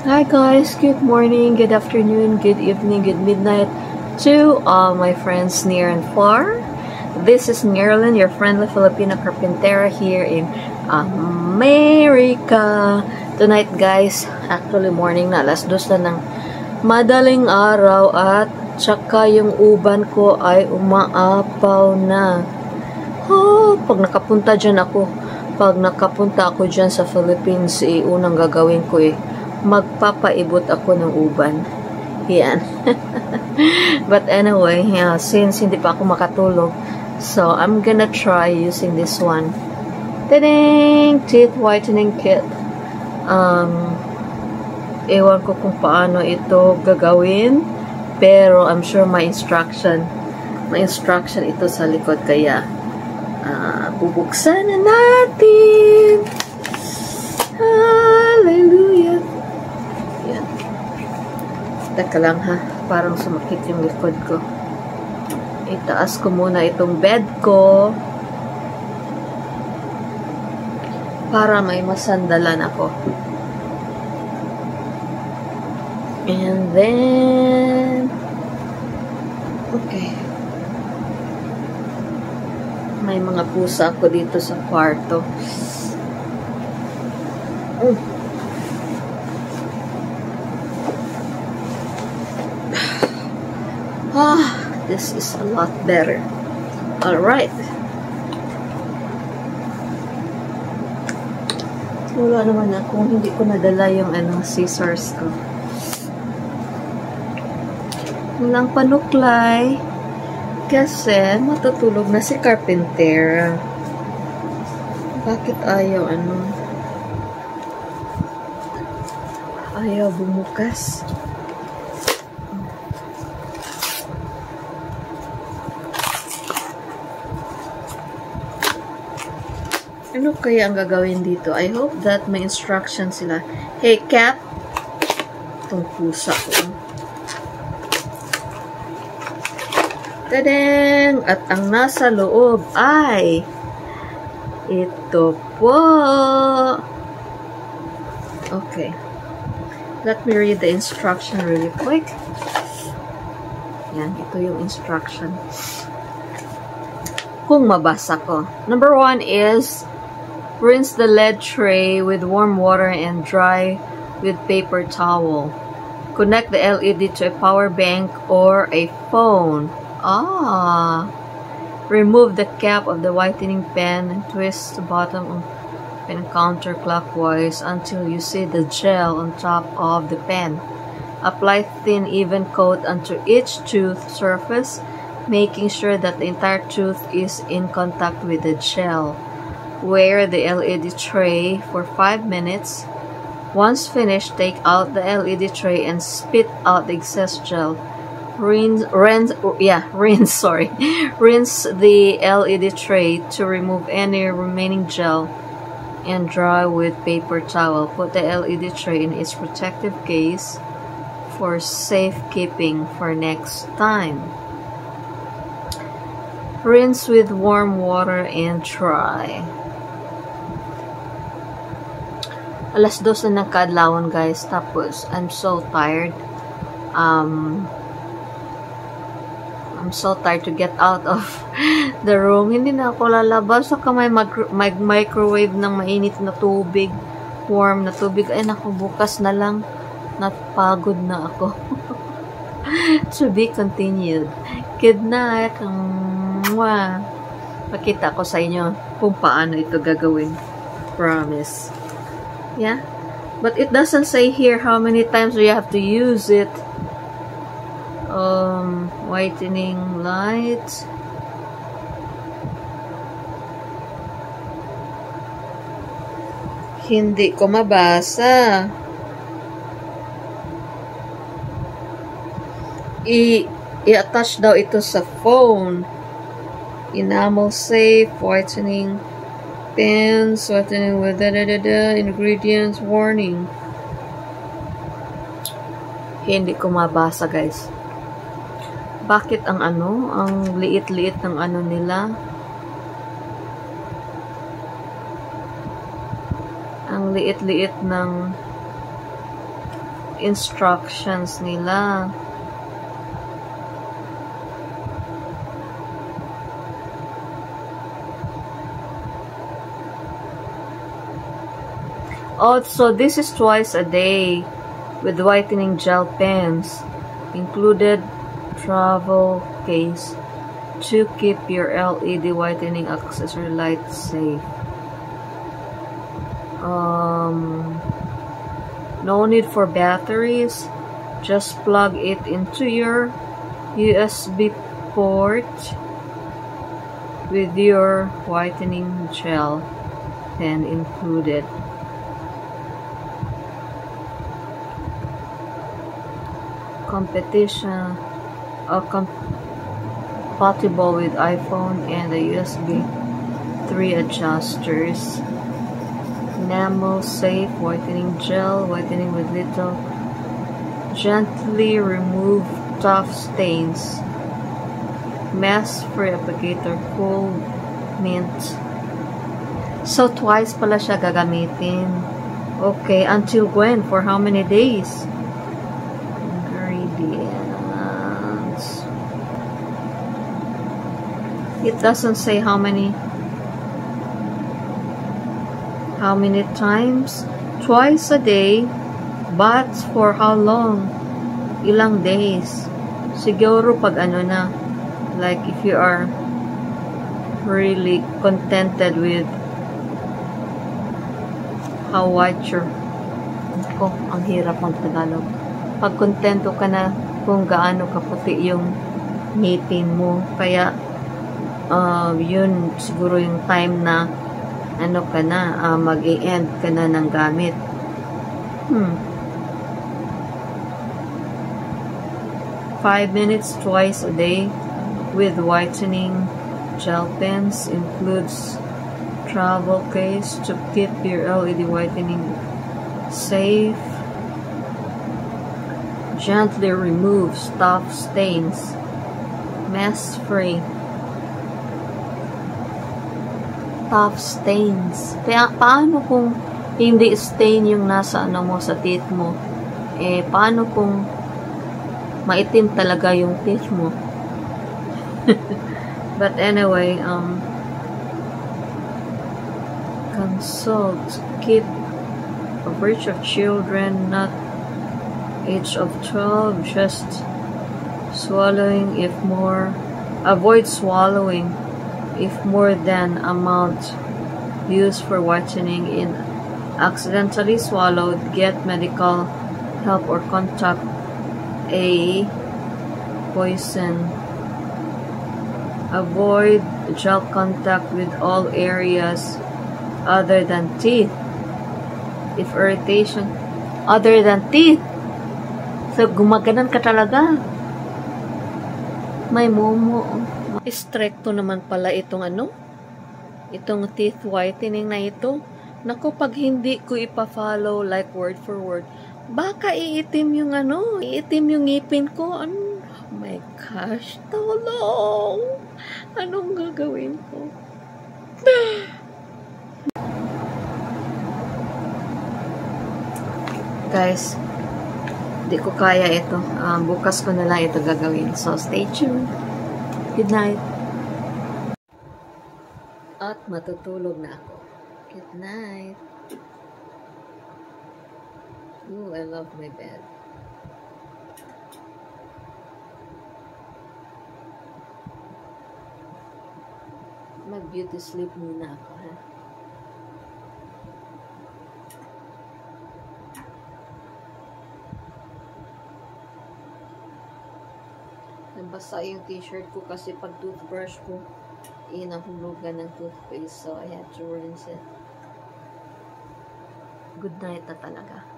Hi guys, good morning, good afternoon, good evening, good midnight to all my friends near and far. This is Nerlin, your friendly Filipino carpentera here in America. Tonight guys, actually morning na, alas 2 na ng madaling araw at tsaka yung uban ko ay umaapaw na. Pag nakapunta ako dyan sa Philippines, unang gagawin ko magpapaibot ako ng uban. Yan. But anyway, since hindi pa ako makatulog, so I'm gonna try using this one. Ta-ding! Teeth whitening kit. Ewan ko kung paano ito gagawin, pero I'm sure may instruction ito sa likod, kaya bubuksan na natin. Hallelujah. Yan. Teka lang ha, parang sumakit yung likod ko. Itaas ko muna itong bed ko para may masandalan ako. And then okay. May mga pusa ako dito sa kwarto. This is a lot better. Alright. Wala naman ako, hindi ko nadala yung scissors ko. Walang panuklay. Kasi matutulog na si carpenter. Bakit ayaw ayaw bumukas? Ano kaya ang gagawin dito? I hope that may instruction sila. Hey cat, itong pusa ko. Tadang! At ang nasa loob ay ito po. Okay. Let me read the instruction really quick. Yan, ito yung instruction. Kung mabasa ko. Number 1 is rinse the lead tray with warm water and dry with paper towel. Connect the LED to a power bank or a phone. Remove the cap of the whitening pen and twist the bottom of the pen counterclockwise until you see the gel on top of the pen. Apply thin, even coat onto each tooth surface, making sure that the entire tooth is in contact with the gel. Wear the LED tray for 5 minutes. Once finished, take out the LED tray and spit out the excess gel. Rinse the LED tray to remove any remaining gel and dry with paper towel. Put the LED tray in its protective case for safekeeping for next time. Rinse with warm water and dry. Alas 2 na ng kadlawon guys, tapos I'm so tired. I'm so tired to get out of the room. Hindi na ako lalabas. Saka may microwave ng mainit na tubig. Warm na tubig. Ay naku, bukas na lang. Napagod na ako. To be continued. Good night. Pakita ko sa inyo kung paano ito gagawin. Promise. Yeah? But it doesn't say here how many times you have to use it. Whitening light. Hindi ko mabasa. I-attach daw ito sa phone. Enamel safe, whitening pens, whitening with ingredients, warning. Hindi ko mabasa guys. Bakit ang liit-liit ng nila? Ang liit-liit ng instructions nila. Also, this is twice a day with whitening gel pens, included travel case to keep your LED whitening accessory light safe. No need for batteries, just plug it into your USB port with your whitening gel pen included. Compatible with iPhone and the USB 3 adjusters. Enamel safe whitening gel, whitening with little, gently remove tough stains. Mask free applicator, cool mint. So twice pala siya gagamitin. Okay, until when? For how many days? Ingredients. It doesn't say how many times. Twice a day, but for how long? Ilang days? Siguro pag ano na, like if you are really contented with how white your, ang hirap ng Tagalog. Pag kontento ka na kung gaano kaputi yung ngipin mo, kaya yun siguro yung time na ano ka na, mag-i-end ka na ng gamit. 5 minutes twice a day with whitening gel pens, includes travel case to keep your LED whitening safe. Gently remove tough stains. Mess free. Tough stains. Kaya paano kung hindi stain yung nasa ano mo sa teeth mo? Paano kung maitim talaga yung teeth mo? But anyway, consult. Keep average of children not age of 12, just swallowing if more. Avoid swallowing if more than amount used for whitening in accidentally swallowed. Get medical help or contact a poison. Avoid gel contact with all areas other than teeth. If irritation other than teeth, so gumaganon ka talaga. May momo. Stricto naman pala itong itong teeth whitening na ito. Naku, pag hindi ko ipa-follow like word for word, baka iitim yung iitim yung ngipin ko. Oh my gosh, tulong! Anong gagawin ko? Guys, di ko kaya ito. Bukas ko na lang ito gagawin. So, stay tuned. Good night. At matutulog na ako. Good night. Ooh, I love my bed. Mag-beauty sleep muna ako, ha? Nabasa yung t-shirt ko kasi pag toothbrush ko, nahulugan ng toothpaste, so I had to rinse it. Good night na talaga.